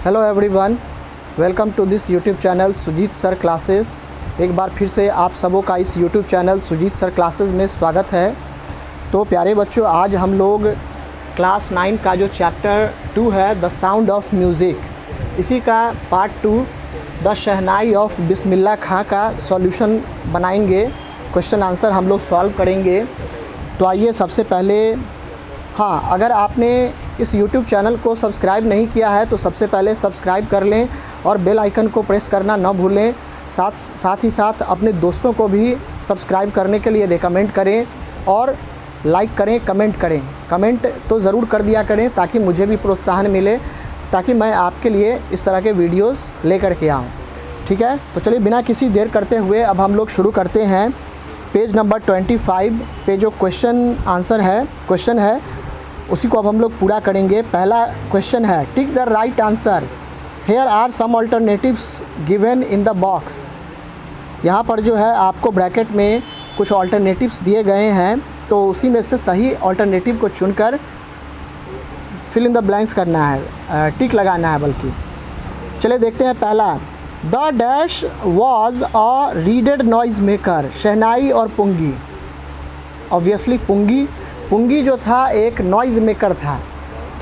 Hello everyone, welcome to this YouTube channel Sujeet sir classes. एक बार फिर से आप सबों का इस YouTube channel Sujeet sir classes में स्वागत है। तो प्यारे बच्चों, आज हम लोग क्लास 9 का जो चैप्टर 2 है द साउंड ऑफ म्यूज़िक, इसी का पार्ट 2 द शहनाई ऑफ बिस्मिल्लाह खां का सॉल्यूशन बनाएंगे। क्वेश्चन आंसर हम लोग सॉल्व करेंगे। तो आइए सबसे पहले, हाँ, अगर आपने इस YouTube चैनल को सब्सक्राइब नहीं किया है तो सबसे पहले सब्सक्राइब कर लें और बेल आइकन को प्रेस करना न भूलें। साथ ही साथ अपने दोस्तों को भी सब्सक्राइब करने के लिए रेकमेंड करें और लाइक करें, कमेंट करें। कमेंट तो ज़रूर कर दिया करें ताकि मुझे भी प्रोत्साहन मिले, ताकि मैं आपके लिए इस तरह के वीडियोस लेकर के आऊँ। ठीक है, तो चलिए बिना किसी देर करते हुए अब हम लोग शुरू करते हैं। पेज नंबर 25 पे जो क्वेश्चन है उसी को अब हम लोग पूरा करेंगे। पहला क्वेश्चन है, tick the right answer, here are some alternatives given in the box. यहाँ पर जो है आपको ब्रैकेट में कुछ अल्टरनेटिव्स दिए गए हैं, तो उसी में से सही अल्टरनेटिव को चुनकर फिल इन द ब्लैंक्स करना है, टिक लगाना है बल्कि। चलिए देखते हैं पहला, the dash was a reeded noise maker, shehnai और पुंगी। ऑब्वियसली पुंगी जो था एक नॉइज़ मेकर था,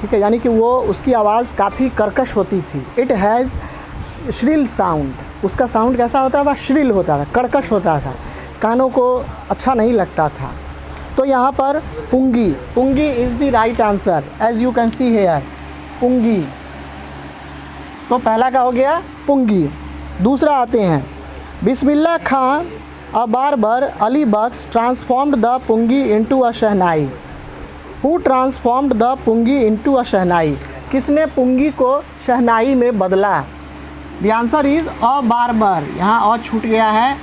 ठीक है, यानी कि वो उसकी आवाज़ काफ़ी कर्कश होती थी। इट हैज़ श्रिल साउंड, उसका साउंड कैसा होता था? श्रिल होता था, कर्कश होता था, कानों को अच्छा नहीं लगता था। तो यहाँ पर pungi is the right answer, as you can see here, pungi. तो पहला का हो गया पुंगी। दूसरा आते हैं, Bismillah Khan a barber Ali Bakhsh transformed the pungi into a shehnai. Who transformed the pungi into a shehnai, किसने पुंगी को शहनाई में बदला? The answer is a barber. यहाँ अ छूट गया है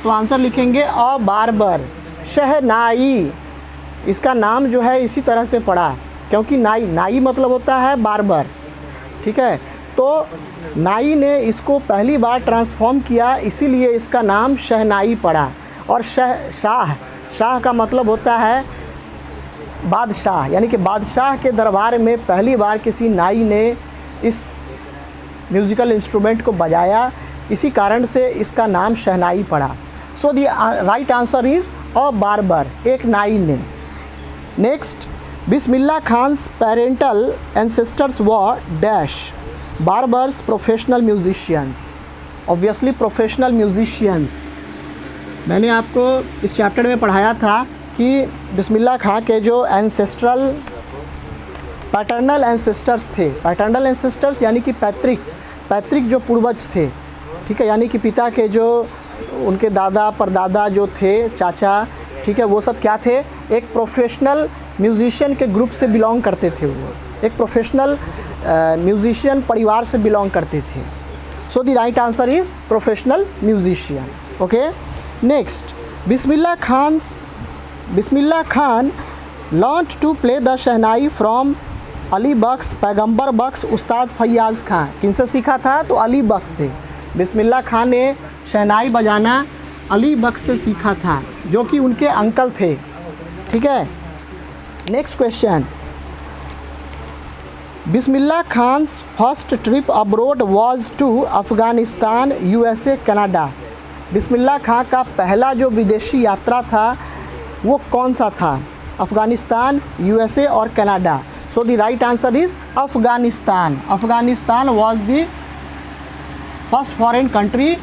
तो आंसर लिखेंगे अ बार्बर। शहनाई, इसका नाम जो है इसी तरह से पड़ा, क्योंकि नाई मतलब होता है बार्बर, ठीक है। तो नाई ने इसको पहली बार ट्रांसफॉर्म किया, इसीलिए इसका नाम शहनाई पड़ा। और शाह का मतलब होता है बादशाह, यानी कि बादशाह के दरबार में पहली बार किसी नाई ने इस म्यूज़िकल इंस्ट्रूमेंट को बजाया, इसी कारण से इसका नाम शहनाई पड़ा। So the right answer is a barber, एक नाई ने। Next, Bismillah Khan's parental ancestors were dash, barbers professional musicians. Obviously professional musicians. मैंने आपको इस चैप्टर में पढ़ाया था कि बिस्मिल्लाह खां के जो पैटर्नल एंसेस्टर्स थे, पैटर्नल एंसेस्टर्स यानी कि पैतृक जो पूर्वज थे, ठीक है, यानी कि पिता के जो उनके दादा परदादा जो थे, चाचा, ठीक है, वो सब क्या थे? एक प्रोफेशनल म्यूजिशियन के ग्रुप से बिलोंग करते थे। वो एक प्रोफेशनल म्यूजिशियन परिवार से बिलोंग करते थे। So the right answer is professional musician. Okay, next, Bismillah Khan learned to play the shehnai from Ali Bakhsh, Paigambar Bakhsh, उस्ताद फैयाज़ खां। किनसे सीखा था? तो अली बख्श से। बिस्मिल्लाह खान ने शहनाई बजाना अली बख्श से सीखा था, जो कि उनके अंकल थे, ठीक है। Next question, Bismillah Khan's first trip abroad was to Afghanistan, USA, Canada. Bismillah Khan का पहला जो विदेशी यात्रा था वो कौन सा था? अफ़गानिस्तान, USA और Canada. So the right answer is Afghanistan. Afghanistan was the first foreign country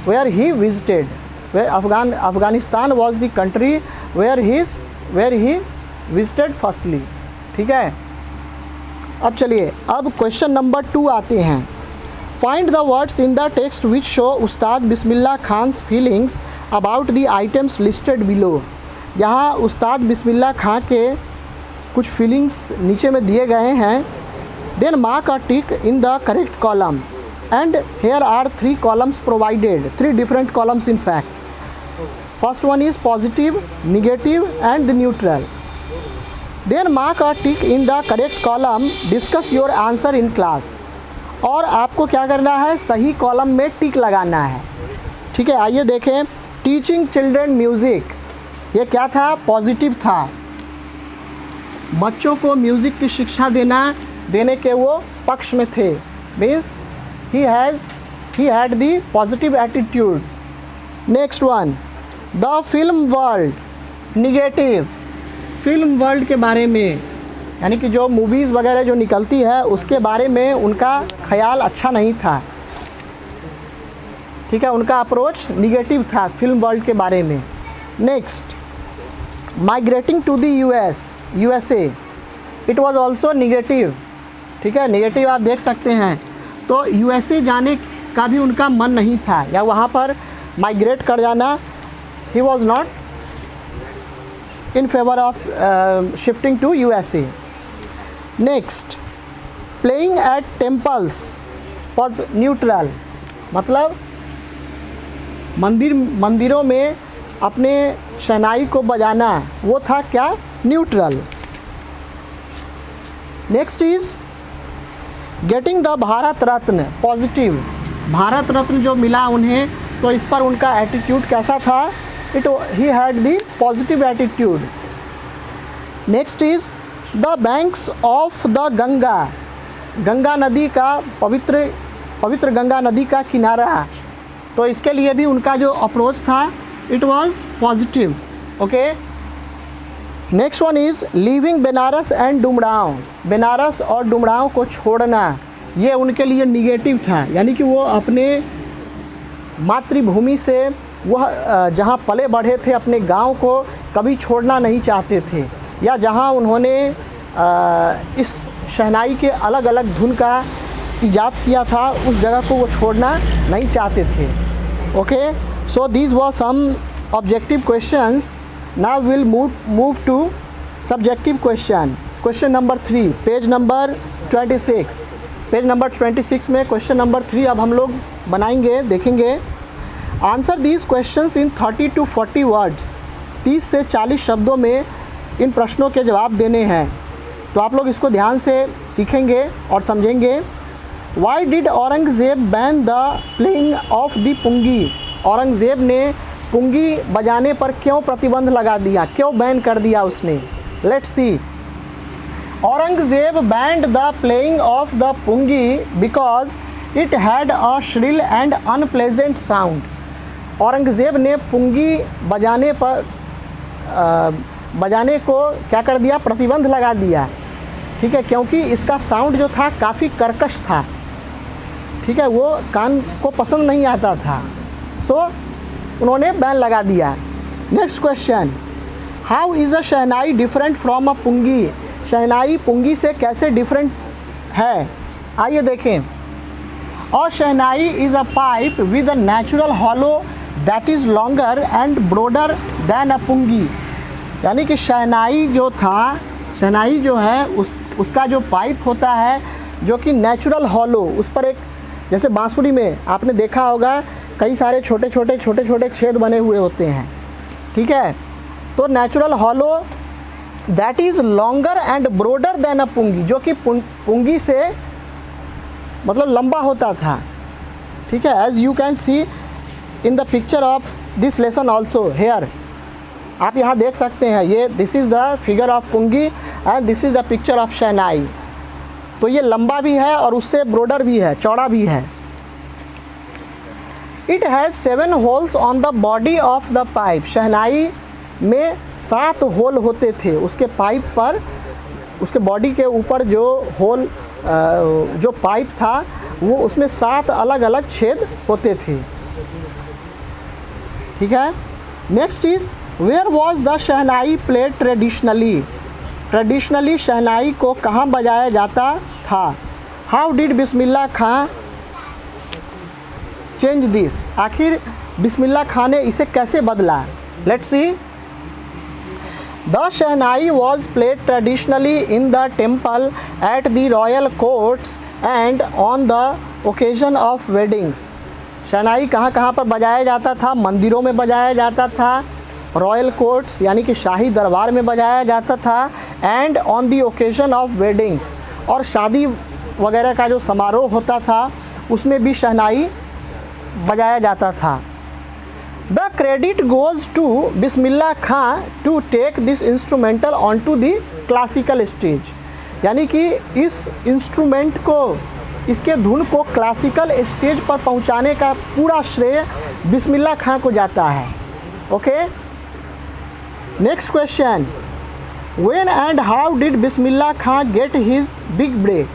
where he visited. Afghanistan was the country where he visited firstly, ठीक है। अब चलिए, अब क्वेश्चन नंबर 2 आते हैं। Find the words in the text which show Ustad Bismillah Khan's feelings about the items listed below. यहाँ उस्ताद बिस्मिल्लाह खां के कुछ फीलिंग्स नीचे में दिए गए हैं। Then mark a tick in the correct column and here are 3 columns provided, 3 different columns in fact. First one is positive, negative and the neutral. Then mark a tick in the correct column, discuss your answer in class. और आपको क्या करना है? सही column में टिक लगाना है, ठीक है। आइए देखें, टीचिंग चिल्ड्रन म्यूज़िक, ये क्या था? पॉजिटिव था। बच्चों को म्यूज़िक की शिक्षा देने के वो पक्ष में थे। Means he had the positive attitude. Next one, the film world, negative. Film world के बारे में, यानी कि जो मूवीज़ वगैरह जो निकलती है उसके बारे में उनका ख्याल अच्छा नहीं था, ठीक है, उनका अप्रोच निगेटिव था फिल्म वर्ल्ड के बारे में। Next, migrating to the USA, it was also negative, ठीक है, निगेटिव आप देख सकते हैं। तो USA जाने का भी उनका मन नहीं था, या वहाँ पर माइग्रेट कर जाना, he was not in favour of shifting to USA। Next, playing at temples was neutral, मतलब मंदिरों में अपने शहनाई को बजाना वो था क्या, neutral. Next is getting the Bharat Ratna, positive, Bharat Ratna जो मिला उन्हें, तो इस पर उनका एटीट्यूड कैसा था, he had the positive attitude. Next is the banks of the Ganga नदी का, पवित्र गंगा नदी का किनारा, तो इसके लिए भी उनका जो अप्रोच था it was positive. Okay, next one is leaving Banaras and Dumraon, Banaras और डुमरांव को छोड़ना, ये उनके लिए निगेटिव था, यानी कि वो अपने मातृभूमि से, वह जहाँ पले बढ़े थे अपने गांव को कभी छोड़ना नहीं चाहते थे, या जहाँ उन्होंने इस शहनाई के अलग अलग धुन का इजाद किया था उस जगह को वो छोड़ना नहीं चाहते थे। Okay, so these were some objective questions. Now will move to subjective question. Question number 3, page number 26। Page number 26 में क्वेश्चन नंबर 3 अब हम लोग बनाएंगे, देखेंगे। Answer these questions in 30 to 40 words, 30 से 40 शब्दों में इन प्रश्नों के जवाब देने हैं। तो आप लोग इसको ध्यान से सीखेंगे और समझेंगे। Why did Aurangzeb ban the playing of the pungi, Aurangzeb ने पुंगी बजाने पर क्यों प्रतिबंध लगा दिया, क्यों बैन कर दिया उसने। Let's see, Aurangzeb banned the playing of the pungi because it had a shrill and unpleasant sound. Aurangzeb ने पुंगी बजाने को क्या कर दिया, प्रतिबंध लगा दिया, ठीक है, क्योंकि इसका साउंड जो था काफ़ी कर्कश था, ठीक है, वो कान को पसंद नहीं आता था, सो उन्होंने बैन लगा दिया। Next question, how is a shehnai different from a pungi, shehnai pungi से कैसे डिफरेंट है, आइए देखें। A shehnai is a pipe with a natural hollow that is longer and broader than a pungi, यानी कि शहनाई जो था, शहनाई जो है उसका जो पाइप होता है जो कि नेचुरल हॉलो, उस पर एक, जैसे बांसुरी में आपने देखा होगा कई सारे छोटे छोटे छेद बने हुए होते हैं, ठीक है, तो natural hollow that is longer and broader then a pungi, जो कि पुंगी से मतलब लंबा होता था, ठीक है, as you can see in the picture of this lesson also here, आप यहाँ देख सकते हैं, ये this is the figure of pungi and this is the picture of shehnai. तो ये लंबा भी है और उससे ब्रॉडर भी है, चौड़ा भी है। It has 7 holes on the body of the pipe, shehnai में 7 होल होते थे उसके पाइप पर, उसके बॉडी के ऊपर जो होल जो पाइप था वो उसमें 7 अलग अलग छेद होते थे, ठीक है। Next is where was the shehnai played traditionally, traditionally shehnai को कहाँ बजाया जाता था। How did Bismillah Khan change this, आखिर बिस्मिल्लाह खां ने इसे कैसे बदला। Let's see, the shehnai was played traditionally in the temple at the royal courts and on the occasion of weddings, shehnai कहाँ कहाँ पर बजाया जाता था, मंदिरों में बजाया जाता था, रॉयल कोर्ट्स यानी कि शाही दरबार में बजाया जाता था, and on the occasion of weddings, और शादी वगैरह का जो समारोह होता था उसमें भी शहनाई बजाया जाता था। The credit goes to Bismillah Khan to take this instrumental on to the classical stage, यानी कि इस इंस्ट्रूमेंट को इसके धुन को क्लासिकल स्टेज पर पहुंचाने का पूरा श्रेय बिस्मिल्लाह खां को जाता है। Okay, next question, when and how did Bismillah Khan get his big break?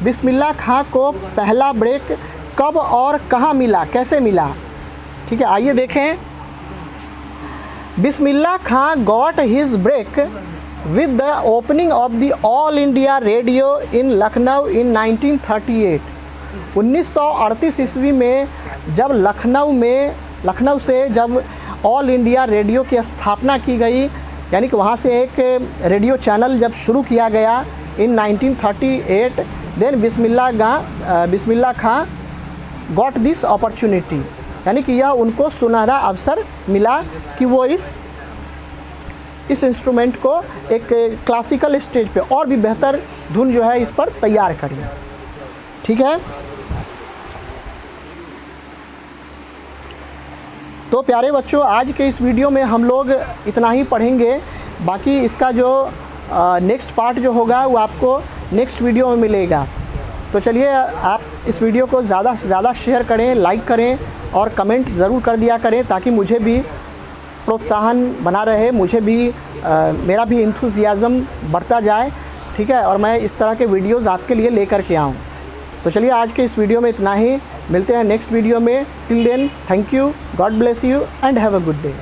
Bismillah Khan को पहला ब्रेक कब और कहाँ मिला, कैसे मिला? ठीक है, आइए देखें। Bismillah Khan got his break with the opening of the All India Radio in Lucknow in 1938। 1938 ईस्वी में जब लखनऊ से जब ऑल इंडिया रेडियो की स्थापना की गई, यानी कि वहाँ से एक रेडियो चैनल जब शुरू किया गया in 1938, then Bismillah Khan got this opportunity, यानी कि यह उनको सुनहरा अवसर मिला कि वो इस इंस्ट्रूमेंट को एक क्लासिकल स्टेज पे और भी बेहतर धुन जो है इस पर तैयार करें। ठीक है, तो प्यारे बच्चों, आज के इस वीडियो में हम लोग इतना ही पढ़ेंगे। बाकी इसका जो नेक्स्ट पार्ट जो होगा वो आपको नेक्स्ट वीडियो में मिलेगा। तो चलिए, आप इस वीडियो को ज़्यादा से ज़्यादा शेयर करें, लाइक करें और कमेंट ज़रूर कर दिया करें, ताकि मुझे भी प्रोत्साहन बना रहे, मुझे भी मेरा भी इंथुजियाज़म बढ़ता जाए। ठीक है, और मैं इस तरह के वीडियोज़ आपके लिए लेकर के आऊँ। तो चलिए, आज के इस वीडियो में इतना ही, मिलते हैं नेक्स्ट वीडियो में। Till then, thank you, God bless you and have a good day.